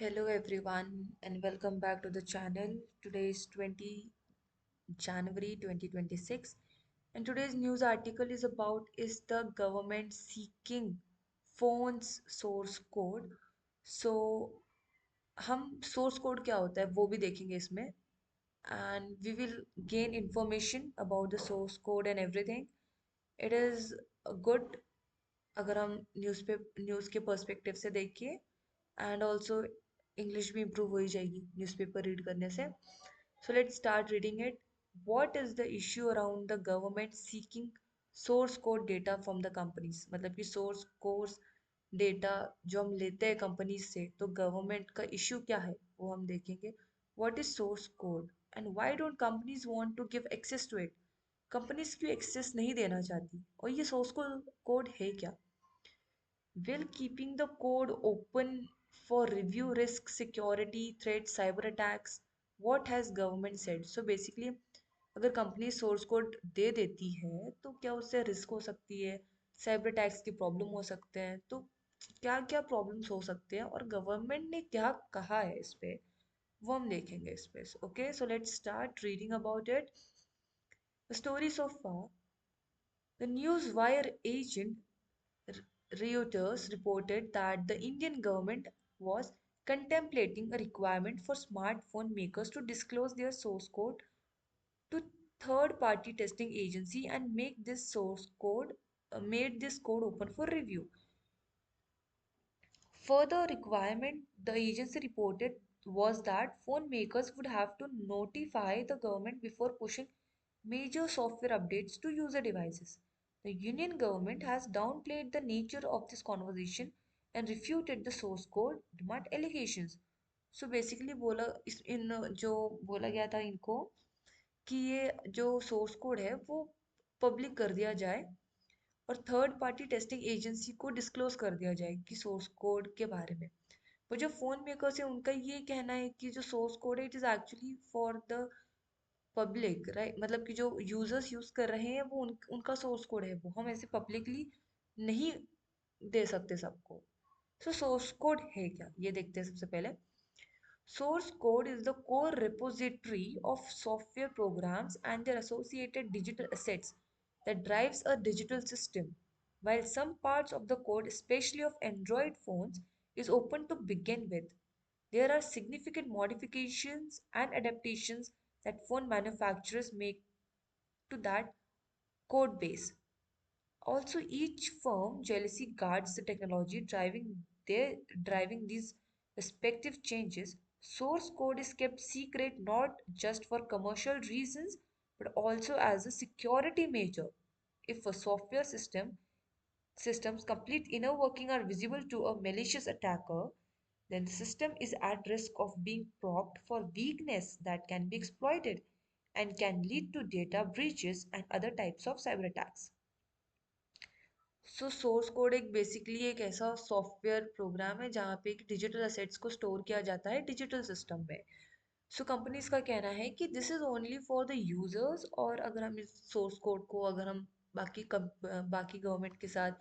Hello everyone and welcome back to the channel. Today is 20 January 2026 and today's news article is about is the government seeking phones source code. So हम source code क्या होता है वो भी देखेंगे इसमें and we will gain information about the source code and everything. It is a good अगर हम न्यूज़ के पर्सपेक्टिव से देखिए एंड ऑल्सो इंग्लिश भी इम्प्रूव हो ही जाएगी न्यूज़पेपर रीड करने से. So let's start reading it. What is the issue around the government seeking source code data from the companies. मतलब कि सोर्स कोर्स डेटा जो हम लेते हैं कंपनीज से, तो गवर्नमेंट का इश्यू क्या है वो हम देखेंगे. What is source code and why don't companies want to give access to it. Companies क्यों एक्सेस नहीं देना चाहती और ये सोर्स कोड है क्या. Will keeping the code open for review risk security threats cyber attacks. What has government said? So basically अगर company source code दे देती है तो क्या उससे रिस्क हो सकती है, साइबर अटैक्स की प्रॉब्लम हो सकते हैं, तो क्या क्या प्रॉब्लम्स हो सकते हैं और गवर्नमेंट ने क्या कहा है इस पे वो हम देखेंगे इस पे. Okay, so let's start reading about it. The story so far. The news wire agent Reuters reported that the Indian government was contemplating a requirement for smartphone makers to disclose their source code to third-party testing agency and make this source code made this code open for review. Further requirement the agency reported was that phone makers would have to notify the government before pushing major software updates to user devices. The Union government has downplayed the nature of this conversation and refuted the source code demand allegations. So basically बोला इस इन जो बोला गया था इनको कि ये जो सोर्स कोड है वो पब्लिक कर दिया जाए और थर्ड पार्टी टेस्टिंग एजेंसी को डिस्क्लोज कर दिया जाए कि सोर्स कोड के बारे में. वो जो फोन मेकर्स है उनका ये कहना है कि जो सोर्स कोड है it is actually for the public, right. मतलब कि जो यूजर्स यूज कर रहे हैं वो उनका सोर्स कोड है, वो हम ऐसे पब्लिकली नहीं दे सकते सबको. सो सोर्स कोड है क्या ये देखते हैं सबसे पहले. Source code is the core repository of software programs and their associated digital assets that drives a digital system. While some parts of the code, especially of Android phones, is open to begin with, there are significant modifications and adaptations that phone manufacturers make to that code base. Also, each firm jealously guards the technology driving these respective changes. Source code is kept secret not just for commercial reasons but also as a security measure. If a software system's complete inner working are visible to a malicious attacker, then the system is at risk of being propped for weakness that can be exploited and can lead to data breaches and other types of cyber attacks. Source code एक basically एक ऐसा software program है जहाँ पे एक digital assets को store किया जाता है डिजिटल सिस्टम में. सो कंपनीज का कहना है कि this is only for the users, और अगर हम इस सोर्स कोड को अगर हम बाकी गवर्नमेंट के साथ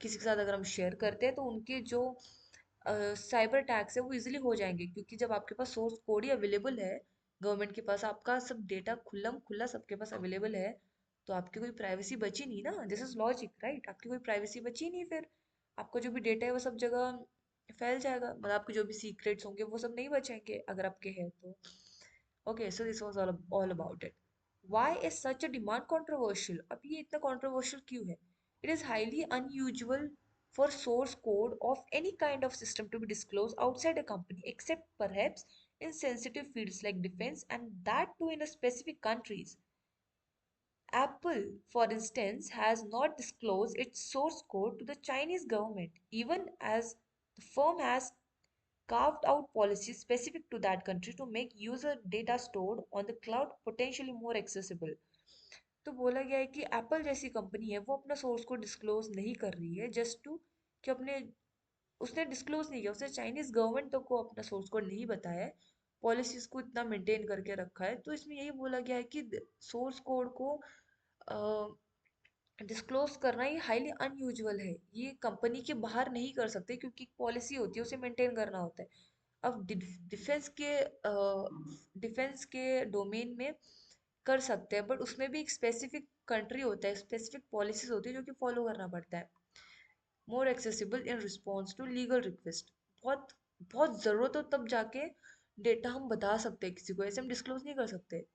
किसी के साथ अगर हम शेयर करते हैं तो उनके जो साइबर अटैक्स है वो इजीली हो जाएंगे, क्योंकि जब आपके पास सोर्स कोड ही अवेलेबल है, गवर्नमेंट के पास आपका सब डेटा खुल्लम खुल्ला सबके पास अवेलेबल है, तो आपकी कोई प्राइवेसी बची नहीं ना. This is logic, right. आपकी कोई प्राइवेसी बची नहीं, फिर आपका जो भी डेटा है वो सब जगह फैल जाएगा. मतलब आपके जो भी सीक्रेट्स होंगे वो सब नहीं बचेंगे अगर आपके हैं तो. Okay, so this was all about it. Why is such a demand controversial. अब ये इतना कंट्रोवर्शियल क्यों है. It is highly unusual for source code of any kind of system to be disclosed outside a company, except perhaps in sensitive fields like defense, and that too in a specific countries. Apple, for instance, has not disclosed its source code to the Chinese government, even as the firm has carved out policies specific to that country to make user data stored on the cloud potentially more accessible. तो बोला गया है कि Apple जैसी company है वो अपना source code disclose नहीं कर रही है जस्ट टू कि अपने उसने डिस्क्लोज नहीं किया, उसने चाइनीज गवर्नमेंट तक को अपना सोर्स कोड नहीं बताया है, पॉलिसीज को इतना मेंटेन करके रखा है. तो इसमें यही बोला गया है कि सोर्स कोड को डिस्क्लोज करना ये हाईली अनयूजुअल है, ये कंपनी के बाहर नहीं कर सकते क्योंकि पॉलिसी होती है उसे मेंटेन करना होता है. अब डिफेंस के डोमेन में कर सकते हैं, बट उसमें भी एक स्पेसिफिक कंट्री होता है, स्पेसिफिक पॉलिसीज होती है जो कि फॉलो करना पड़ता है। More accessible in response to legal request. बहुत बहुत ज़रूरत हो तब जाके डेटा हम बता सकते हैं किसी को, ऐसे हम डिस्क्लोज नहीं कर सकते।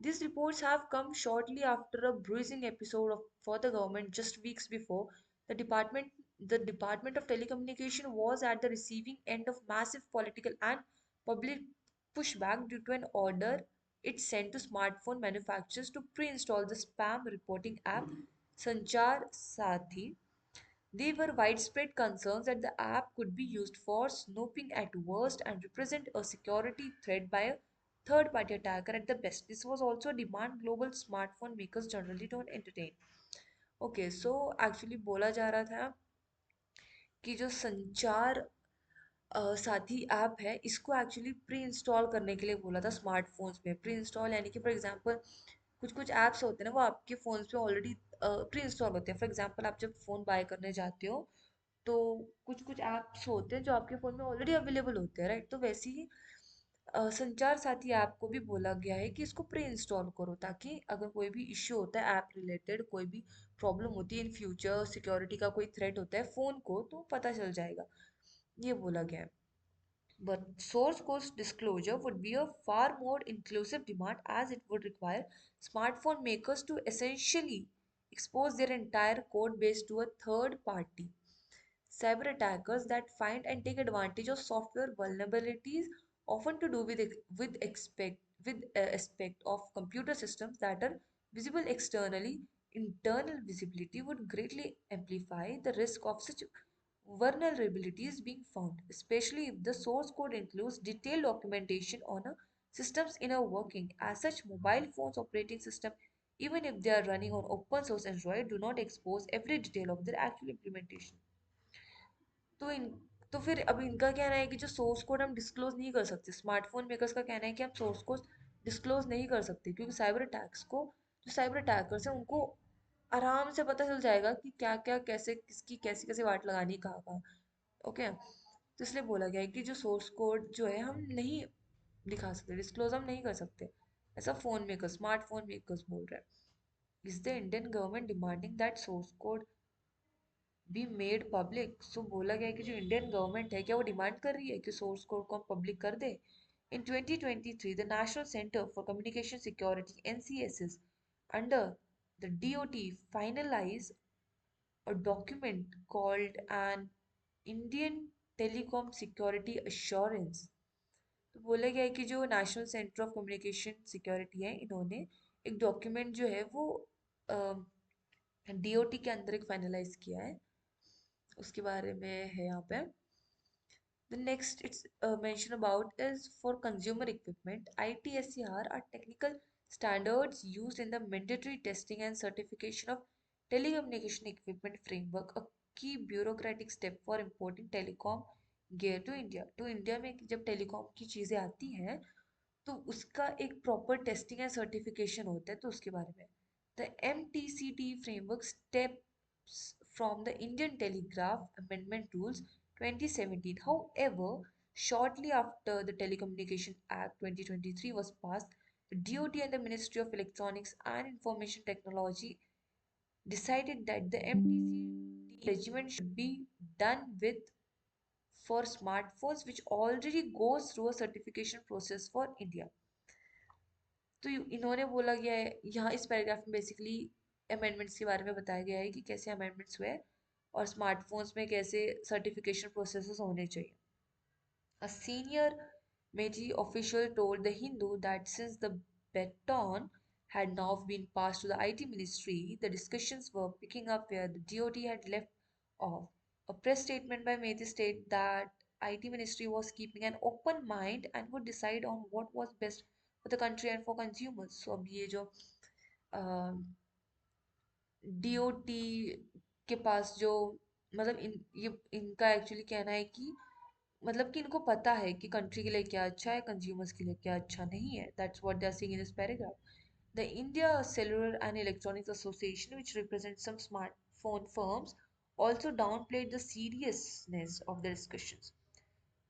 These reports have come shortly after a bruising episode for the government just weeks before. The department, the Department of Telecommunication was at the receiving end of massive political and public pushback due to an order it sent to smartphone manufacturers to pre-install the spam reporting app Sanchar Sathi. There were widespread concerns that the app could be used for snooping at worst and represent a security threat by a third party attacker at the best. This was also a demand global smartphone makers generally don't entertain. Okay, so actually बोला जा रहा था कि जो संचार साथी app है इसको एक्चुअली प्री इंस्टॉल करने के लिए बोला था स्मार्टफोन्स में। प्री इंस्टॉल यानी कि फॉर एग्जांपल कुछ कुछ ऐप्स होते हैं ना, वो आपके फ़ोन्स पे ऑलरेडी प्री इंस्टॉल होते हैं। फॉर एग्जांपल आप जब फ़ोन बाय करने जाते हो तो कुछ कुछ ऐप्स होते हैं जो आपके फ़ोन में ऑलरेडी अवेलेबल होते हैं, राइट? तो वैसे ही संचार साथी ऐप को भी बोला गया है कि इसको प्री इंस्टॉल करो, ताकि अगर कोई भी इश्यू होता है ऐप रिलेटेड, कोई भी प्रॉब्लम होती है इन फ्यूचर, सिक्योरिटी का कोई थ्रेट होता है फ़ोन को, तो पता चल जाएगा, ये बोला गया है। But source code disclosure would be a far more inclusive demand, as it would require smartphone makers to essentially expose their entire code base to a third party. Cyber attackers that find and take advantage of software vulnerabilities, often to do with aspect of computer systems that are visible externally. Internal visibility would greatly amplify the risk of such vulnerabilities being found, especially if the source code includes detailed documentation on a system's inner working. As such, mobile phones operating system, even if they are running on open source Android, do not expose every detail of their actual implementation. तो इन तो फिर अब इनका कहना है कि जो source code हम डिस्क्लोज नहीं कर सकते, स्मार्टफोन मेकर्स का कहना है कि हम सोर्स कोड डिस्क्लोज नहीं कर सकते, क्योंकि साइबर अटैक्स को, जो साइबर अटैकर्स हैं उनको आराम से पता चल जाएगा कि क्या क्या कैसे किसकी कैसी कैसी वाट लगानी है, कहाँ कहाँ। ओके, तो इसलिए बोला गया है कि जो सोर्स कोड जो है हम नहीं दिखा सकते, डिस्क्लोज हम नहीं कर सकते, ऐसा फोन मेकर स्मार्टफोन मेकर्स बोल रहे हैं। Is the Indian government demanding that source code be made public? So बोला गया है कि जो इंडियन गवर्नमेंट है क्या वो डिमांड कर रही है कि सोर्स कोड को हम पब्लिक कर दे? In 2023 the national centre for communication security NCSS under the DoT finalise a document called an Indian Telecom Security Assurance। तो बोला गया है कि जो national centre of communication security है, इन्होंने एक डॉक्यूमेंट जो है वो डीओटी के अंदर एक फाइनलाइज किया है, उसके बारे में है यहाँ पे। The next it's mentioned about is for consumer equipment. ITSCR are technical standards used in the mandatory testing and certification of telecommunication equipment framework, a key bureaucratic step for importing telecom gear to India. तो India में जब telecom की चीज़ें आती हैं तो उसका एक प्रॉपर टेस्टिंग एंड सर्टिफिकेशन होता है, तो उसके बारे में the MTCT framework steps from the Indian Telegraph Amendment Rules 2017. However, shortly after the Telecommunication Act 2023 was passed, the DOT and the Ministry of Electronics and Information Technology decided that the MTCT regiment should be done with for smartphones, which already goes through a certification process for India. तो इन्होंने बोला गया है यहाँ इस paragraph में basically amendments के बारे में बताया गया है कि कैसे अमेंडमेंट्स हुए और स्मार्टफोन्स में कैसे सर्टिफिकेशन प्रोसेसेस होने चाहिए। A senior Meiji official told The Hindu that since the baton had now been passed to the IT ministry, the discussions were picking up where the DOT had left off. A press statement by Meiji stated that IT ministry was keeping an open mind and would decide on what was best for the country and for consumers. So अब ये जो DOT के पास जो मतलब ये इनका actually कहना है कि मतलब कि इनको पता है कि कंट्री के लिए क्या अच्छा है, कंज्यूमर्स के लिए क्या अच्छा नहीं है। That's what they are seeing in this paragraph. The India Cellular and Electronics Association which represents some smartphone firms also downplayed the seriousness of the discussions.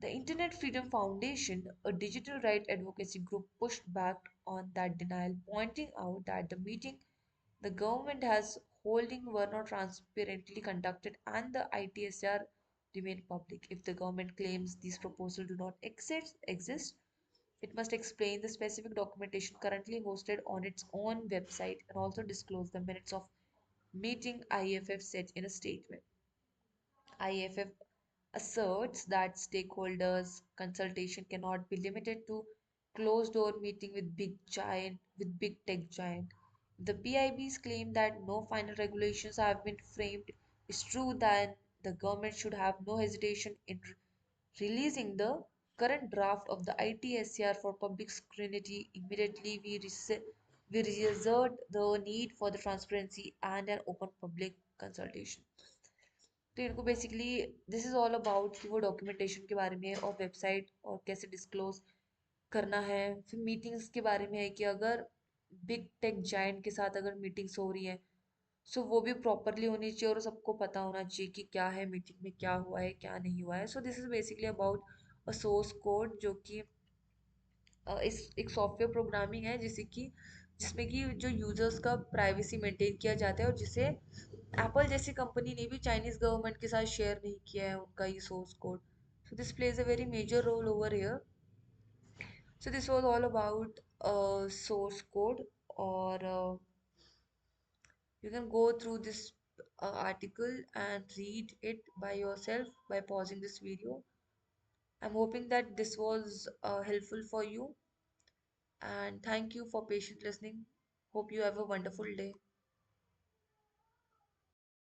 The Internet Freedom Foundation, a digital right advocacy group, pushed back on that denial, pointing out that the meeting the government has holding were not transparently conducted and the ITSR remain public. If the government claims these proposals do not exist, it must explain the specific documentation currently hosted on its own website and also disclose the minutes of meeting, IFF said in a statement. IFF asserts that stakeholders consultation cannot be limited to closed door meeting with big tech giant. The PIBs claim that no final regulations have been framed. It's true that the government should have no hesitation in releasing the current draft of the ITSCR for public scrutiny. Immediately, we reassert the need for the transparency and an open public consultation. तो इनको basically this is all about कि वो documentation के बारे में और website और कैसे डिस्क्लोज करना है। फिर मीटिंग्स के बारे में है कि अगर बिग टेक जायंट के साथ अगर मीटिंग्स हो रही हैं सो वो भी प्रॉपरली होनी चाहिए और सबको पता होना चाहिए कि क्या है मीटिंग में, क्या हुआ है क्या नहीं हुआ है। So this is basically about a source code जो कि इस एक सॉफ्टवेयर प्रोग्रामिंग है जिसमें कि जो यूजर्स का प्राइवेसी मेंटेन किया जाता है और जिसे एप्पल जैसी कंपनी ने भी चाइनीज गवर्नमेंट के साथ शेयर नहीं किया है उनका ये source code. So this plays a very major role over here. So this was all about source code और you can go through this article and read it by yourself by pausing this video. I'm hoping that this was helpful for you and thank you for patient listening. Hope you have a wonderful day.